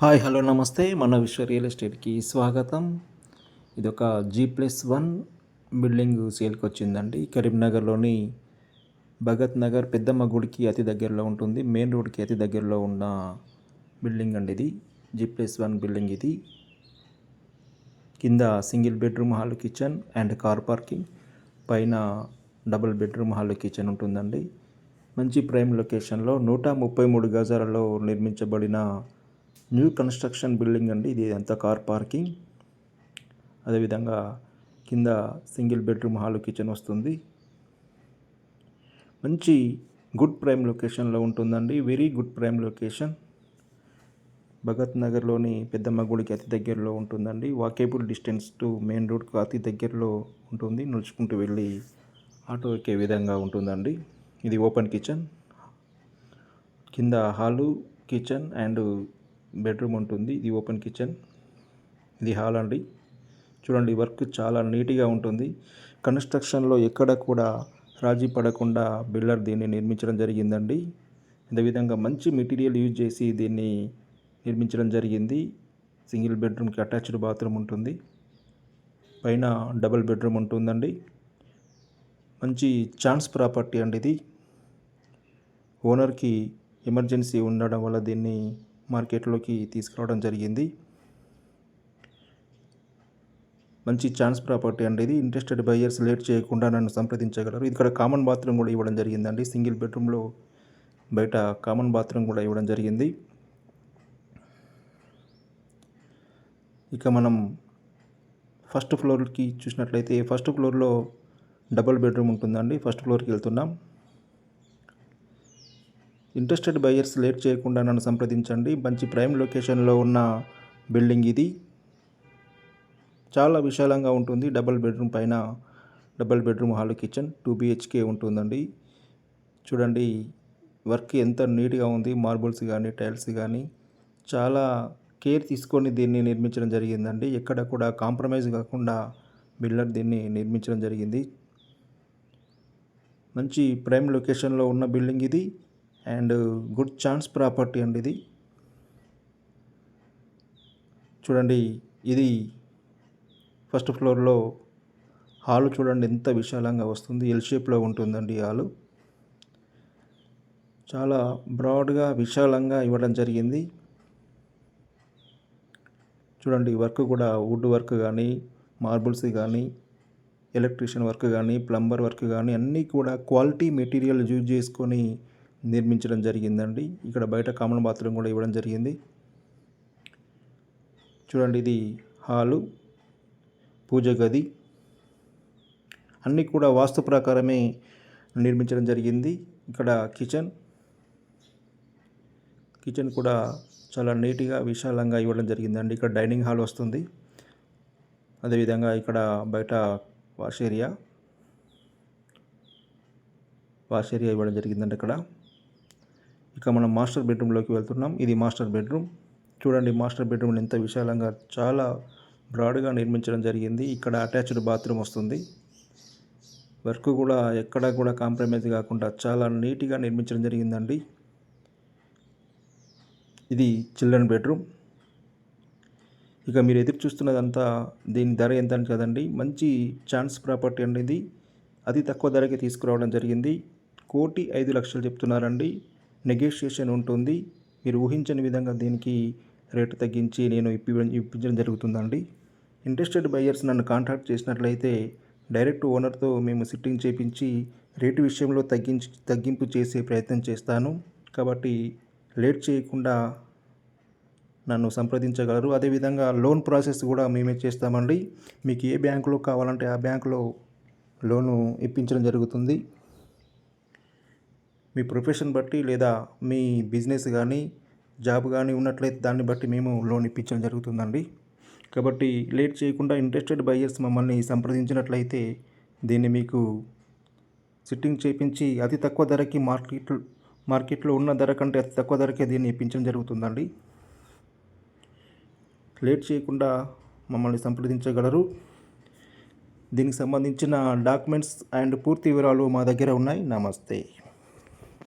Hi hello నమస్తే మన విశ్వ రియల్ ఎస్టేట్కి స్వాగతం. ఇదొక G+1 బిల్డింగ్ సేల్కి వచ్చిందండి. కరీంనగర్లోని భగత్ నగర్ పెద్దమ్మ గుడికి అతి దగ్గరలో ఉంటుంది. మెయిన్ రోడ్కి అతి దగ్గరలో ఉన్న బిల్డింగ్ అండి ఇది. G+1 బిల్డింగ్ ఇది. కింద single bedroom hall kitchen and car parking, పైన డబుల్ బెడ్రూమ్ హాల్ కిచెన్ ఉంటుందండి. మంచి ప్రైమ్ లొకేషన్లో 133 గజాలలో నిర్మించబడిన న్యూ కన్స్ట్రక్షన్ బిల్డింగ్ అండి ఇది. అంతా కార్ పార్కింగ్, అదేవిధంగా కింద సింగిల్ బెడ్రూమ్ హాల్ కిచెన్ వస్తుంది. మంచి గుడ్ ప్రైమ్ లొకేషన్లో ఉంటుందండి. Very good prime location. Bhagat నగర్లోని పెద్దమ్మ గుడికి అతి దగ్గరలో ఉంటుందండి. వాకేబుల్ డిస్టెన్స్ టు మెయిన్ రోడ్కు అతి దగ్గరలో ఉంటుంది. నడుచుకుంటూ వెళ్ళి ఆటో ఎక్కే విధంగా ఉంటుందండి. ఇది ఓపెన్ కిచెన్, కింద హాలు కిచెన్ అండ్ బెడ్రూమ్ ఉంటుంది. ఇది ఓపెన్ కిచెన్, ఇది హాల్ అండి. చూడండి, వర్క్ చాలా నీట్గా ఉంటుంది. కన్స్ట్రక్షన్లో ఎక్కడ కూడా రాజీ పడకుండా బిల్డర్ దీన్ని నిర్మించడం జరిగిందండి. అదేవిధంగా మంచి మెటీరియల్ యూజ్ చేసి దీన్ని నిర్మించడం జరిగింది. సింగిల్ బెడ్రూమ్కి అటాచ్డ్ బాత్రూమ్ ఉంటుంది. పైన డబుల్ బెడ్రూమ్ ఉంటుందండి. మంచి ఛాన్స్ ప్రాపర్టీ అండి ఇది. ఓనర్కి ఎమర్జెన్సీ ఉండడం వల్ల దీన్ని మార్కెట్లోకి తీసుకురావడం జరిగింది. మంచి ఛాన్స్ ప్రాపర్టీ అండి ఇది. ఇంట్రెస్టెడ్ బయ్యర్స్ లేట్ చేయకుండా నన్ను సంప్రదించగలరు. ఇక్కడ కామన్ బాత్రూమ్ కూడా ఇవ్వడం జరిగిందండి. సింగిల్ బెడ్రూమ్లో బయట కామన్ బాత్రూమ్ కూడా ఇవ్వడం జరిగింది. ఇక మనం ఫస్ట్ ఫ్లోర్కి చూసినట్లయితే, ఫస్ట్ ఫ్లోర్లో డబుల్ బెడ్రూమ్ ఉంటుందండి. ఫస్ట్ ఫ్లోర్కి వెళ్తున్నాం. ఇంట్రెస్టెడ్ బయ్యర్స్ లేట్ చేయకుండా నన్ను సంప్రదించండి. మంచి ప్రైమ్ లొకేషన్లో ఉన్న బిల్డింగ్ ఇది. చాలా విశాలంగా ఉంటుంది. డబుల్ బెడ్రూమ్, పైన double bedroom hall kitchen 2 BHK ఉంటుందండి. చూడండి, వర్క్ ఎంత నీట్గా ఉంది. మార్బుల్స్ కానీ టైల్స్ కానీ చాలా కేర్ తీసుకొని దీన్ని నిర్మించడం జరిగిందండి. ఎక్కడ కూడా కాంప్రమైజ్ కాకుండా బిల్డర్ దీన్ని నిర్మించడం జరిగింది. మంచి ప్రైమ్ లొకేషన్లో ఉన్న బిల్డింగ్ ఇది అండ్ గుడ్ ఛాన్స్ ప్రాపర్టీ అండి ఇది. చూడండి, ఇది ఫస్ట్ ఫ్లోర్లో హాలు. చూడండి ఎంత విశాలంగా వస్తుంది. ఎల్ షేప్లో ఉంటుందండి హాలు. చాలా బ్రాడ్గా విశాలంగా ఇవ్వడం జరిగింది. చూడండి, వర్క్ కూడా వుడ్ వర్క్ కానీ, మార్బుల్స్ కానీ, ఎలక్ట్రీషియన్ వర్క్ కానీ, ప్లంబర్ వర్క్ కానీ అన్నీ కూడా క్వాలిటీ మెటీరియల్ యూజ్ చేసుకొని నిర్మించడం జరిగిందండి. ఇక్కడ బయట కామన్ బాత్రూమ్ కూడా ఇవ్వడం జరిగింది. చూడండి, ఇది హాలు, పూజ గది అన్నీ కూడా వాస్తు ప్రకారమే నిర్మించడం జరిగింది. ఇక్కడ కిచెన్ కూడా చాలా నీట్గా విశాలంగా ఇవ్వడం జరిగిందండి. ఇక్కడ డైనింగ్ హాల్ వస్తుంది. అదేవిధంగా ఇక్కడ బయట వాష్ ఏరియా ఇవ్వడం జరిగిందండి ఇక్కడ. ఇక మనం మాస్టర్ బెడ్రూమ్లోకి వెళ్తున్నాం. ఇది మాస్టర్ బెడ్రూమ్. చూడండి, మాస్టర్ బెడ్రూమ్ ఎంత విశాలంగా చాలా బ్రాడ్గా నిర్మించడం జరిగింది. ఇక్కడ అటాచ్డ్ బాత్రూమ్ వస్తుంది. వర్క్ కూడా ఎక్కడ కూడా కాంప్రమైజ్ కాకుండా చాలా నీట్గా నిర్మించడం జరిగిందండి. ఇది చిల్డ్రన్ బెడ్రూమ్. ఇక మీరు ఎదురు చూస్తున్నదంతా దీని ధర ఎంత అని కదండి. మంచి ఛాన్స్ ప్రాపర్టీ అండి ఇది. అతి తక్కువ ధరకి తీసుకురావడం జరిగింది. 1,05,00,000 చెప్తున్నారండి. నెగోషియేషన్ ఉంటుంది. మీరు ఊహించని విధంగా దీనికి రేటు తగ్గించి నేను ఇప్పించడం జరుగుతుందండి. ఇంట్రెస్టెడ్ బయ్యర్స్ నన్ను కాంటాక్ట్ చేసినట్లయితే డైరెక్ట్ ఓనర్తో మేము సిట్టింగ్ చేపించి రేటు విషయంలో తగ్గింపు చేసే ప్రయత్నం చేస్తాను. కాబట్టి లేట్ చేయకుండా నన్ను సంప్రదించగలరు. అదేవిధంగా లోన్ ప్రాసెస్ కూడా మేమే చేస్తామండి. మీకు ఏ బ్యాంకులో కావాలంటే ఆ బ్యాంకులో లోను ఇప్పించడం జరుగుతుంది. మీ ప్రొఫెషన్ బట్టి లేదా మీ బిజినెస్ కానీ జాబ్ కానీ ఉన్నట్లయితే దాన్ని బట్టి మేము లోన్ ఇప్పించడం జరుగుతుందండి. కాబట్టి లేట్ చేయకుండా ఇంట్రెస్టెడ్ బయ్యర్స్ మమ్మల్ని సంప్రదించినట్లయితే దీన్ని మీకు సిట్టింగ్ చేయించి అతి తక్కువ ధరకి మార్కెట్లో ఉన్న ధర కంటే అతి తక్కువ ధరకే దీన్ని ఇప్పించడం జరుగుతుందండి. లేట్ చేయకుండా మమ్మల్ని సంప్రదించగలరు. దీనికి సంబంధించిన డాక్యుమెంట్స్ అండ్ పూర్తి వివరాలు మా దగ్గర ఉన్నాయి. నమస్తే.